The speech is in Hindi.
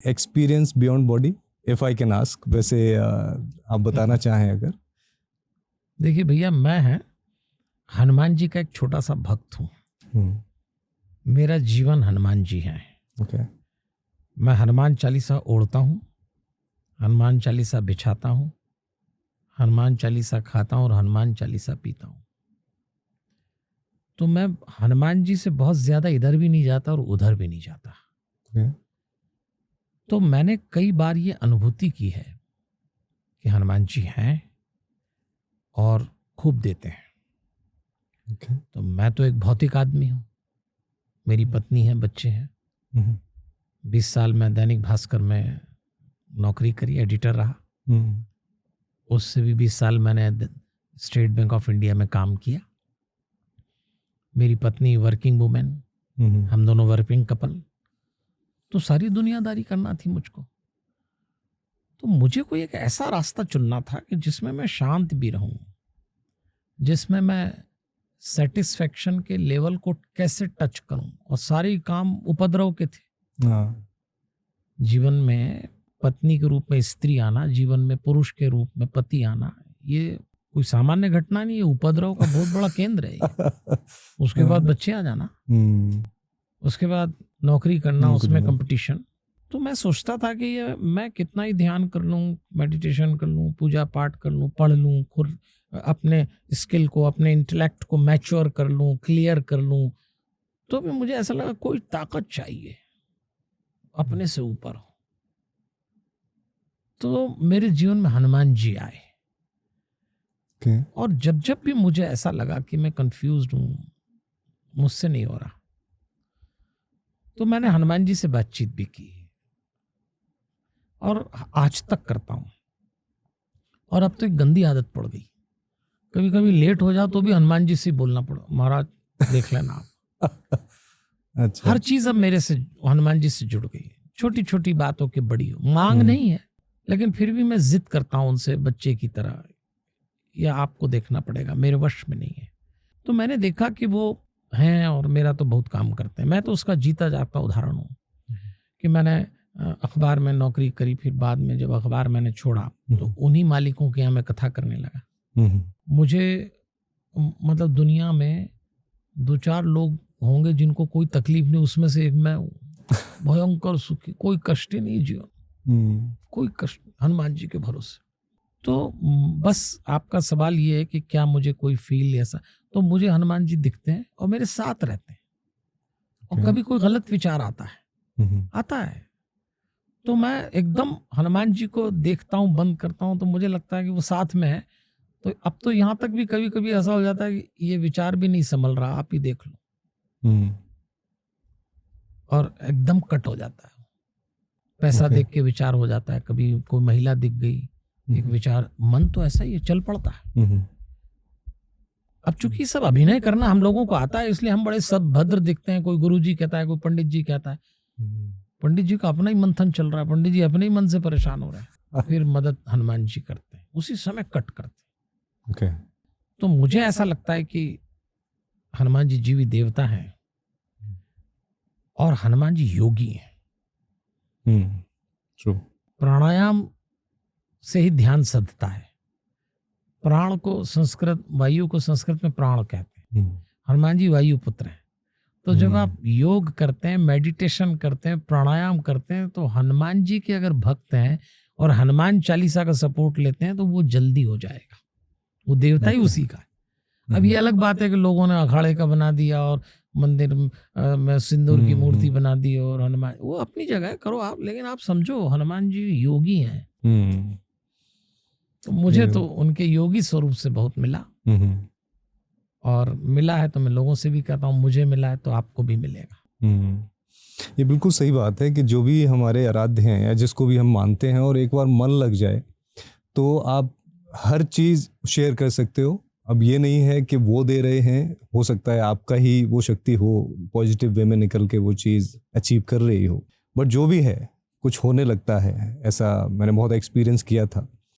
Experience beyond body, if I can ask, वैसे आप बताना चाहें अगर। देखिए भैया, मैं हनुमान जी का एक छोटा सा भक्त हूँ। मेरा जीवन हनुमान जी है। ओके। मैं हनुमान चालीसा ओढ़ता हूँ, हनुमान चालीसा बिछाता हूँ, हनुमान चालीसा खाता हूँ और हनुमान चालीसा पीता हूँ। तो मैं हनुमान जी से बहुत ज्यादा इधर भी नहीं जाता और उधर भी नहीं जाता। तो मैंने कई बार ये अनुभूति की है कि हनुमान जी हैं और खूब देते हैं। तो मैं तो एक भौतिक आदमी हूँ, मेरी पत्नी है, बच्चे हैं। 20 साल मैं दैनिक भास्कर में नौकरी करी, एडिटर रहा। उससे भी 20 साल मैंने स्टेट बैंक ऑफ इंडिया में काम किया। मेरी पत्नी वर्किंग वुमेन, हम दोनों वर्किंग कपल। तो सारी दुनियादारी करना थी मुझको। तो मुझे कोई एक ऐसा रास्ता चुनना था कि जिसमें मैं शांत भी रहूं, जिसमें मैं सेटिस्फेक्शन के लेवल को कैसे टच करूं। और सारे काम उपद्रव के थे। जीवन में पत्नी के रूप में स्त्री आना, जीवन में पुरुष के रूप में पति आना, ये कोई सामान्य घटना नहीं है, उपद्रव का बहुत बड़ा केंद्र है ये। उसके बाद बच्चे आ जाना, उसके बाद नौकरी करना, उसमें कंपटीशन। तो मैं सोचता था कि ये मैं कितना ही ध्यान कर लूं, मेडिटेशन कर लूं, पूजा पाठ कर लूं, पढ़ लूं, खुद अपने स्किल को, अपने इंटेलेक्ट को मैच्योर कर लूं, क्लियर कर लूं, तो भी मुझे ऐसा लगा कोई ताकत चाहिए अपने से ऊपर हो। तो मेरे जीवन में हनुमान जी आए। और जब जब भी मुझे ऐसा लगा कि मैं कंफ्यूज्ड हूं, मुझसे नहीं हो रहा, तो मैंने हनुमान जी से बातचीत भी की और आज तक करता हूं। और अब तो एक गंदी आदत पड़ गई, कभी कभी लेट हो जाओ तो भी हनुमान जी से बोलना पड़ा, महाराज देख लेना आप। अच्छा। हर चीज अब मेरे से हनुमान जी से जुड़ गई, छोटी छोटी बातों की बड़ी हो। मांग नहीं है, लेकिन फिर भी मैं जिद करता हूं उनसे बच्चे की तरह, या आपको देखना पड़ेगा, मेरे वश में नहीं है। तो मैंने देखा कि वो हैं और मेरा तो बहुत काम करते हैं। मैं तो उसका जीता जागता उदाहरण हूँ कि मैंने अखबार में नौकरी करी, फिर बाद में जब अखबार मैंने छोड़ा तो उन्हीं मालिकों के यहाँ मैं कथा करने लगा। मुझे मतलब दुनिया में 2-4 लोग होंगे जिनको कोई तकलीफ नहीं, उसमें से एक मैं हूँ। भयंकर सुखी, कोई कष्ट ही नहीं जीवन, कोई कष्ट, हनुमान जी के भरोसे। तो बस आपका सवाल ये है कि क्या मुझे कोई फील ऐसा, तो मुझे हनुमान जी दिखते हैं और मेरे साथ रहते हैं। और कभी कोई गलत विचार आता है तो मैं एकदम हनुमान जी को देखता हूँ, बंद करता हूँ, तो मुझे लगता है कि वो साथ में है। तो अब तो यहाँ तक भी कभी कभी ऐसा हो जाता है कि ये विचार भी नहीं संभल रहा, आप ही देख लो, और एकदम कट हो जाता है। पैसा देख के विचार हो जाता है, कभी कोई महिला दिख गई, एक विचार, मन तो ऐसा ही है, चल पड़ता है। अब चूंकि सब अभिनय करना हम लोगों को आता है, इसलिए हम बड़े सद्भद्र दिखते हैं। कोई गुरुजी कहता है, कोई पंडित जी कहता है। पंडित जी का अपना ही मंथन चल रहा है, पंडित जी अपने ही मन से परेशान हो रहे हैं, फिर मदद हनुमान जी करते हैं, उसी समय कट करते हैं। तो मुझे ऐसा लगता है कि हनुमान जी जीवी देवता हैं और हनुमान जी योगी हैं। प्राणायाम से ही ध्यान सधता है। प्राण को संस्कृत, वायु को संस्कृत में प्राण कहते हैं। हनुमान जी वायु पुत्र हैं। तो जब आप योग करते हैं, मेडिटेशन करते हैं, प्राणायाम करते हैं, तो हनुमान जी के अगर भक्त हैं और हनुमान चालीसा का सपोर्ट लेते हैं तो वो जल्दी हो जाएगा। वो देवता ही उसी का है। अब ये अलग बात है कि लोगों ने अखाड़े का बना दिया और मंदिर में सिंदूर की मूर्ति बना दी, और हनुमान, वो अपनी जगह करो आप, लेकिन आप समझो हनुमान जी योगी हैं। तो मुझे तो उनके योगी स्वरूप से बहुत मिला, और मिला है तो मैं लोगों से भी कहता हूँ, मुझे मिला है तो आपको भी मिलेगा। ये बिल्कुल सही बात है कि जो भी हमारे आराध्य हैं या जिसको भी हम मानते हैं, और एक बार मन लग जाए तो आप हर चीज़ शेयर कर सकते हो। अब ये नहीं है कि वो दे रहे हैं, हो सकता है आपका ही वो शक्ति हो, पॉजिटिव वे में निकल के वो चीज़ अचीव कर रही हो, बट जो भी है कुछ होने लगता है। ऐसा मैंने बहुत एक्सपीरियंस किया था।